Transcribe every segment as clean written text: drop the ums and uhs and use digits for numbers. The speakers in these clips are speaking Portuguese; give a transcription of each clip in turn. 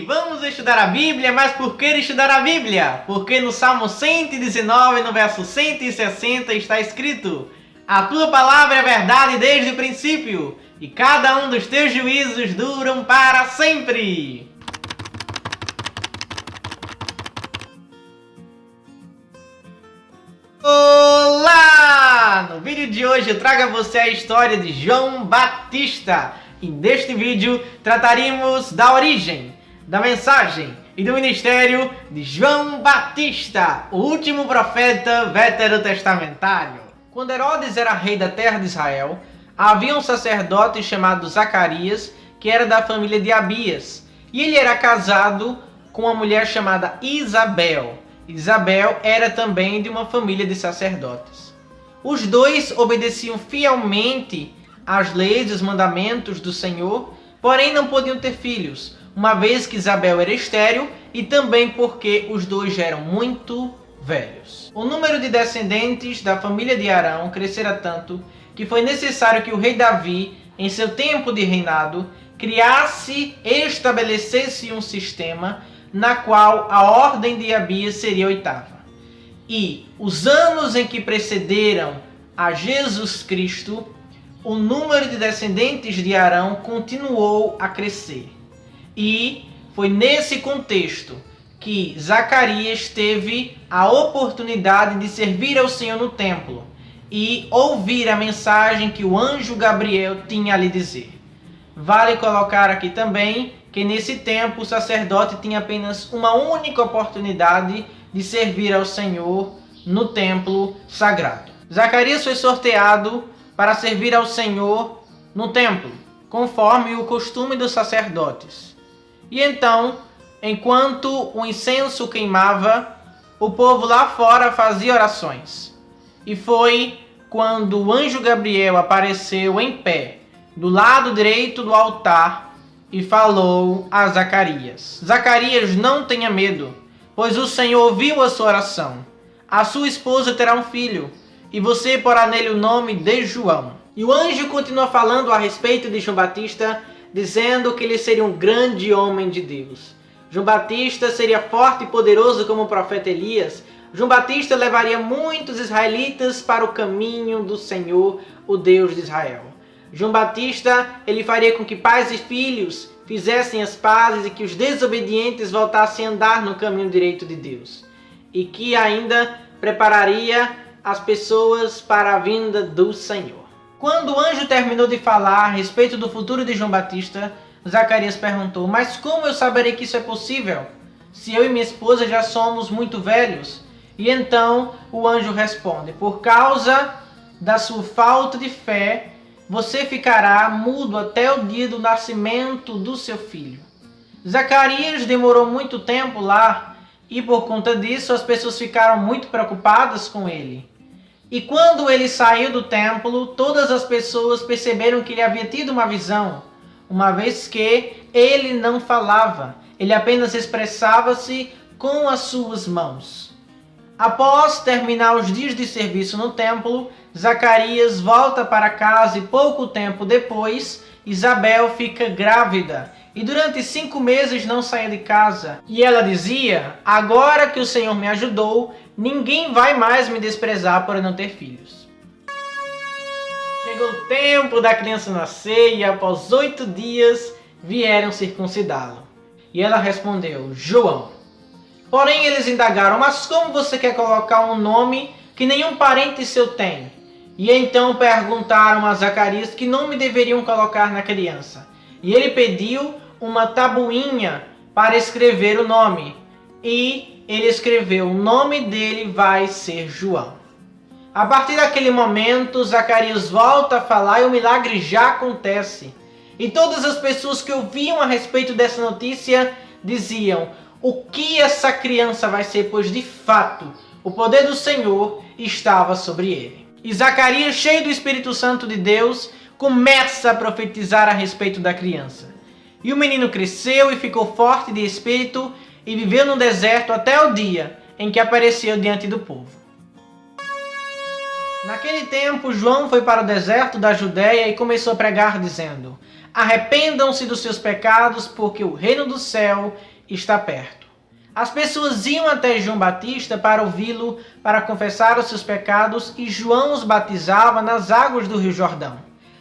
Vamos estudar a Bíblia, mas por que estudar a Bíblia? Porque no Salmo 119, no verso 160, está escrito: a tua palavra é verdade desde o princípio, e cada um dos teus juízos duram para sempre. Olá! No vídeo de hoje eu trago a você a história de João Batista. E neste vídeo trataremos da origem, da mensagem e do ministério de João Batista, o último profeta veterotestamentário. Quando Herodes era rei da terra de Israel, havia um sacerdote chamado Zacarias, que era da família de Abias, e ele era casado com uma mulher chamada Isabel. Isabel era também de uma família de sacerdotes. Os dois obedeciam fielmente às leis e os mandamentos do Senhor, porém não podiam ter filhos, uma vez que Isabel era estéril e também porque os dois já eram muito velhos. O número de descendentes da família de Arão crescera tanto que foi necessário que o rei Davi, em seu tempo de reinado, criasse e estabelecesse um sistema na qual a ordem de Abias seria oitava. E os anos em que precederam a Jesus Cristo, o número de descendentes de Arão continuou a crescer. E foi nesse contexto que Zacarias teve a oportunidade de servir ao Senhor no templo e ouvir a mensagem que o anjo Gabriel tinha a lhe dizer. Vale colocar aqui também que nesse tempo o sacerdote tinha apenas uma única oportunidade de servir ao Senhor no templo sagrado. Zacarias foi sorteado para servir ao Senhor no templo, conforme o costume dos sacerdotes. E então, enquanto o incenso queimava, o povo lá fora fazia orações. E foi quando o anjo Gabriel apareceu em pé, do lado direito do altar, e falou a Zacarias: Zacarias, não tenha medo, pois o Senhor ouviu a sua oração. A sua esposa terá um filho, e você porá nele o nome de João. E o anjo continua falando a respeito de João Batista, dizendo que ele seria um grande homem de Deus. João Batista seria forte e poderoso como o profeta Elias. João Batista levaria muitos israelitas para o caminho do Senhor, o Deus de Israel. João Batista, ele faria com que pais e filhos fizessem as pazes e que os desobedientes voltassem a andar no caminho direito de Deus. E que ainda prepararia as pessoas para a vinda do Senhor. Quando o anjo terminou de falar a respeito do futuro de João Batista, Zacarias perguntou: mas como eu saberei que isso é possível, se eu e minha esposa já somos muito velhos? E então o anjo responde: por causa da sua falta de fé, você ficará mudo até o dia do nascimento do seu filho. Zacarias demorou muito tempo lá e por conta disso as pessoas ficaram muito preocupadas com ele. E quando ele saiu do templo, todas as pessoas perceberam que ele havia tido uma visão, uma vez que ele não falava, ele apenas expressava-se com as suas mãos. Após terminar os dias de serviço no templo, Zacarias volta para casa e pouco tempo depois, Isabel fica grávida e durante 5 meses não saía de casa. E ela dizia: agora que o Senhor me ajudou, ninguém vai mais me desprezar por eu não ter filhos. Chegou o tempo da criança nascer e após 8 dias vieram circuncidá-lo. E ela respondeu: João. Porém eles indagaram: mas como você quer colocar um nome que nenhum parente seu tem? E então perguntaram a Zacarias que nome deveriam colocar na criança. E ele pediu uma tabuinha para escrever o nome. E ele escreveu: o nome dele vai ser João. A partir daquele momento, Zacarias volta a falar e o milagre já acontece. E todas as pessoas que ouviam a respeito dessa notícia diziam: o que essa criança vai ser? Pois de fato, o poder do Senhor estava sobre ele. E Zacarias, cheio do Espírito Santo de Deus, começa a profetizar a respeito da criança. E o menino cresceu e ficou forte de espírito e viveu no deserto até o dia em que apareceu diante do povo. Naquele tempo, João foi para o deserto da Judéia e começou a pregar dizendo: arrependam-se dos seus pecados, porque o reino do céu está perto. As pessoas iam até João Batista para ouvi-lo, para confessar os seus pecados, e João os batizava nas águas do Rio Jordão.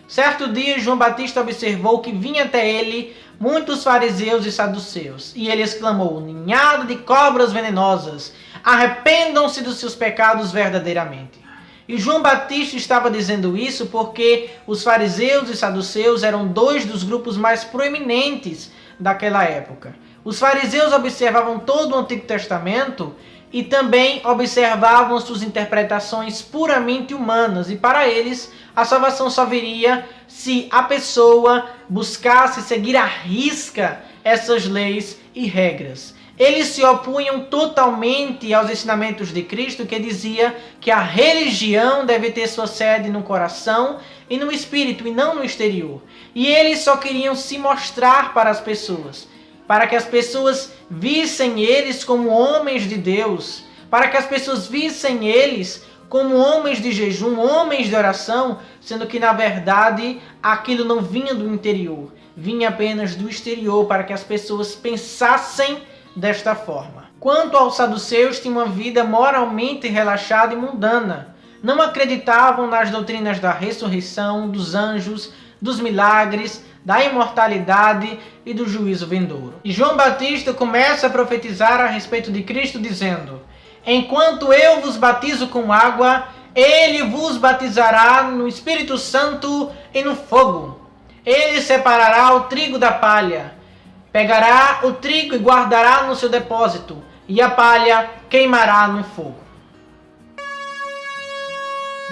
Certo dia, João Batista observou que vinha até ele muitos fariseus e saduceus, e ele exclamou: ninhada de cobras venenosas, arrependam-se dos seus pecados verdadeiramente. E João Batista estava dizendo isso porque os fariseus e saduceus eram dois dos grupos mais proeminentes daquela época. Os fariseus observavam todo o Antigo Testamento e também observavam suas interpretações puramente humanas, e para eles a salvação só viria se a pessoa buscasse seguir à risca essas leis e regras. Eles se opunham totalmente aos ensinamentos de Cristo, que dizia que a religião deve ter sua sede no coração e no espírito, e não no exterior. E eles só queriam se mostrar para as pessoas, para que as pessoas vissem eles como homens de Deus, para que as pessoas vissem eles como homens de jejum, homens de oração, sendo que na verdade aquilo não vinha do interior, vinha apenas do exterior, para que as pessoas pensassem desta forma. Quanto aos saduceus, tinham uma vida moralmente relaxada e mundana. Não acreditavam nas doutrinas da ressurreição, dos anjos, dos milagres, da imortalidade e do juízo vindouro. E João Batista começa a profetizar a respeito de Cristo, dizendo: enquanto eu vos batizo com água, ele vos batizará no Espírito Santo e no fogo. Ele separará o trigo da palha, pegará o trigo e guardará no seu depósito, e a palha queimará no fogo.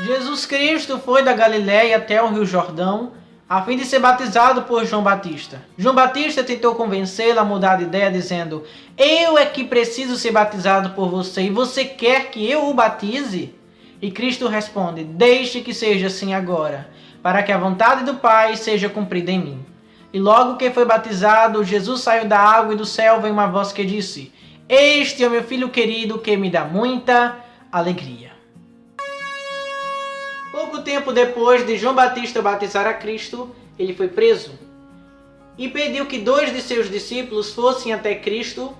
Jesus Cristo foi da Galiléia até o Rio Jordão, a fim de ser batizado por João Batista. João Batista tentou convencê-lo a mudar de ideia, dizendo: eu é que preciso ser batizado por você, e você quer que eu o batize? E Cristo responde: deixe que seja assim agora, para que a vontade do Pai seja cumprida em mim. E logo que foi batizado, Jesus saiu da água, e do céu veio uma voz que disse: este é o meu filho querido, que me dá muita alegria. Pouco tempo depois de João Batista batizar a Cristo, ele foi preso e pediu que 2 de seus discípulos fossem até Cristo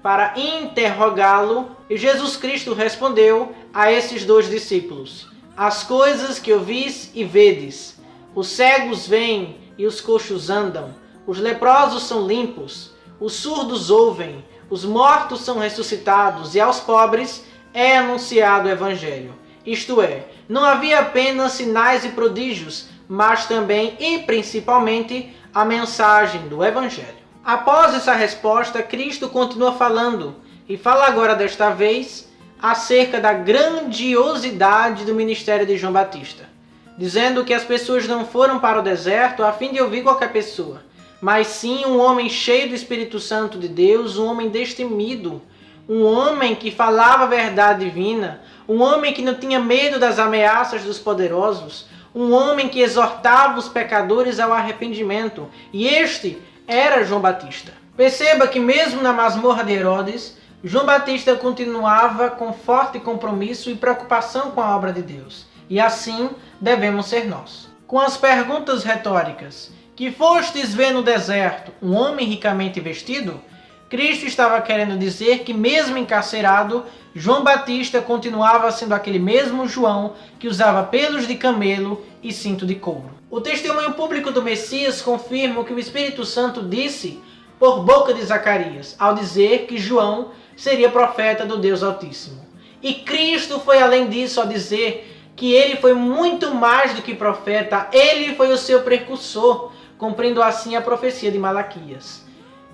para interrogá-lo. E Jesus Cristo respondeu a esses 2 discípulos: as coisas que ouvis e vedes, os cegos veem e os coxos andam, os leprosos são limpos, os surdos ouvem, os mortos são ressuscitados, e aos pobres é anunciado o Evangelho. Isto é, não havia apenas sinais e prodígios, mas também e principalmente a mensagem do Evangelho. Após essa resposta, Cristo continua falando, e fala agora desta vez acerca da grandiosidade do ministério de João Batista, dizendo que as pessoas não foram para o deserto a fim de ouvir qualquer pessoa, mas sim um homem cheio do Espírito Santo de Deus, um homem destemido, um homem que falava a verdade divina, um homem que não tinha medo das ameaças dos poderosos, um homem que exortava os pecadores ao arrependimento. E este era João Batista. Perceba que mesmo na masmorra de Herodes, João Batista continuava com forte compromisso e preocupação com a obra de Deus. E assim devemos ser nós. Com as perguntas retóricas: que fostes ver no deserto um homem ricamente vestido? Cristo estava querendo dizer que mesmo encarcerado, João Batista continuava sendo aquele mesmo João que usava pelos de camelo e cinto de couro. O testemunho público do Messias confirma o que o Espírito Santo disse por boca de Zacarias, ao dizer que João seria profeta do Deus Altíssimo. E Cristo foi além disso ao dizer que ele foi muito mais do que profeta, ele foi o seu precursor, cumprindo assim a profecia de Malaquias.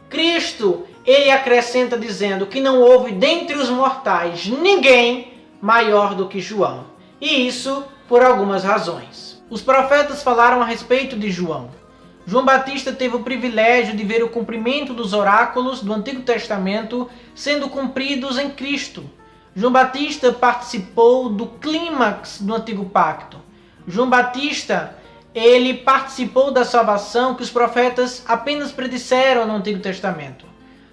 Cristo, ele acrescenta dizendo que não houve dentre os mortais ninguém maior do que João. E isso por algumas razões. Os profetas falaram a respeito de João. João Batista teve o privilégio de ver o cumprimento dos oráculos do Antigo Testamento sendo cumpridos em Cristo. João Batista participou do clímax do Antigo Pacto. João Batista, ele participou da salvação que os profetas apenas predisseram no Antigo Testamento.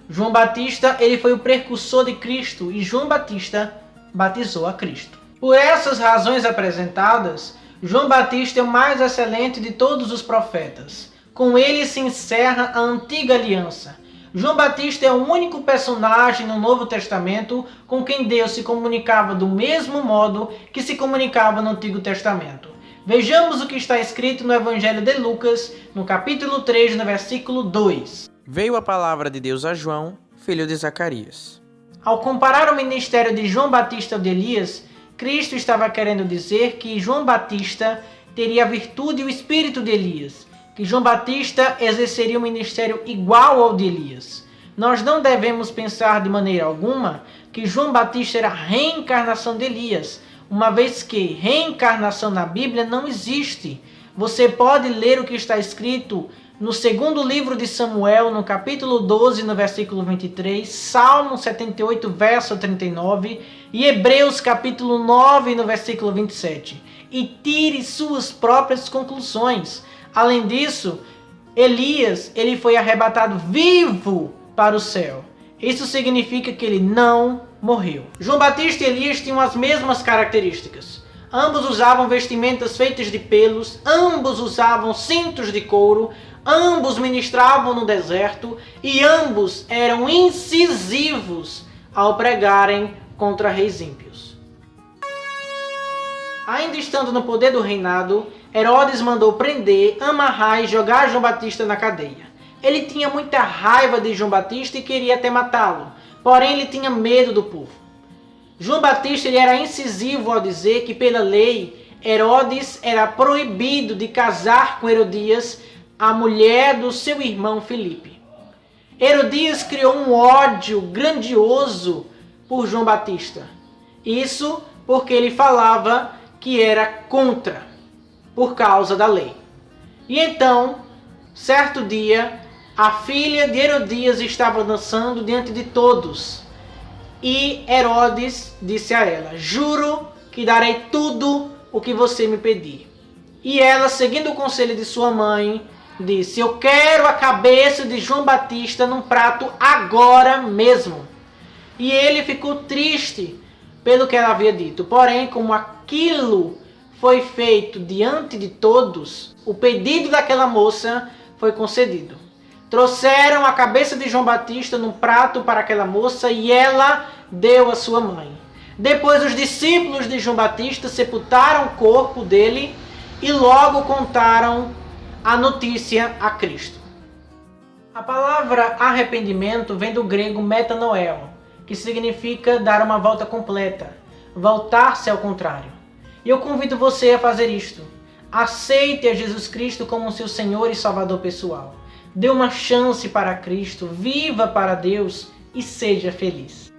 João Batista, ele foi o precursor de Cristo, e João Batista batizou a Cristo. Por essas razões apresentadas, João Batista é o mais excelente de todos os profetas. Com ele se encerra a antiga aliança. João Batista é o único personagem no Novo Testamento com quem Deus se comunicava do mesmo modo que se comunicava no Antigo Testamento. Vejamos o que está escrito no Evangelho de Lucas, no capítulo 3, no versículo 2. Veio a palavra de Deus a João, filho de Zacarias. Ao comparar o ministério de João Batista ao de Elias, Cristo estava querendo dizer que João Batista teria a virtude e o espírito de Elias, que João Batista exerceria um ministério igual ao de Elias. Nós não devemos pensar de maneira alguma que João Batista era a reencarnação de Elias, uma vez que reencarnação na Bíblia não existe. Você pode ler o que está escrito no segundo livro de Samuel, no capítulo 12, no versículo 23, Salmo 78, verso 39, e Hebreus capítulo 9, no versículo 27. E tire suas próprias conclusões. Além disso, Elias, ele foi arrebatado vivo para o céu. Isso significa que ele não morreu. João Batista e Elias tinham as mesmas características. Ambos usavam vestimentas feitas de pelos, ambos usavam cintos de couro, ambos ministravam no deserto e ambos eram incisivos ao pregarem contra reis ímpios. Ainda estando no poder do reinado, Herodes mandou prender, amarrar e jogar João Batista na cadeia. Ele tinha muita raiva de João Batista e queria até matá-lo, porém ele tinha medo do povo. João Batista ele era incisivo ao dizer que pela lei, Herodes era proibido de casar com Herodias, a mulher do seu irmão Filipe. Herodias criou um ódio grandioso por João Batista. Isso porque ele falava que era contra, por causa da lei. E então, certo dia, a filha de Herodias estava dançando diante de todos. E Herodes disse a ela: juro que darei tudo o que você me pedir. E ela, seguindo o conselho de sua mãe, disse: eu quero a cabeça de João Batista num prato agora mesmo. E ele ficou triste pelo que ela havia dito. Porém, como aquilo foi feito diante de todos, o pedido daquela moça foi concedido. Trouxeram a cabeça de João Batista num prato para aquela moça e ela deu à sua mãe. Depois os discípulos de João Batista sepultaram o corpo dele e logo contaram a notícia a Cristo. A palavra arrependimento vem do grego metanoeo, que significa dar uma volta completa, voltar-se ao contrário. E eu convido você a fazer isto. Aceite a Jesus Cristo como seu Senhor e Salvador pessoal. Dê uma chance para Cristo, viva para Deus e seja feliz.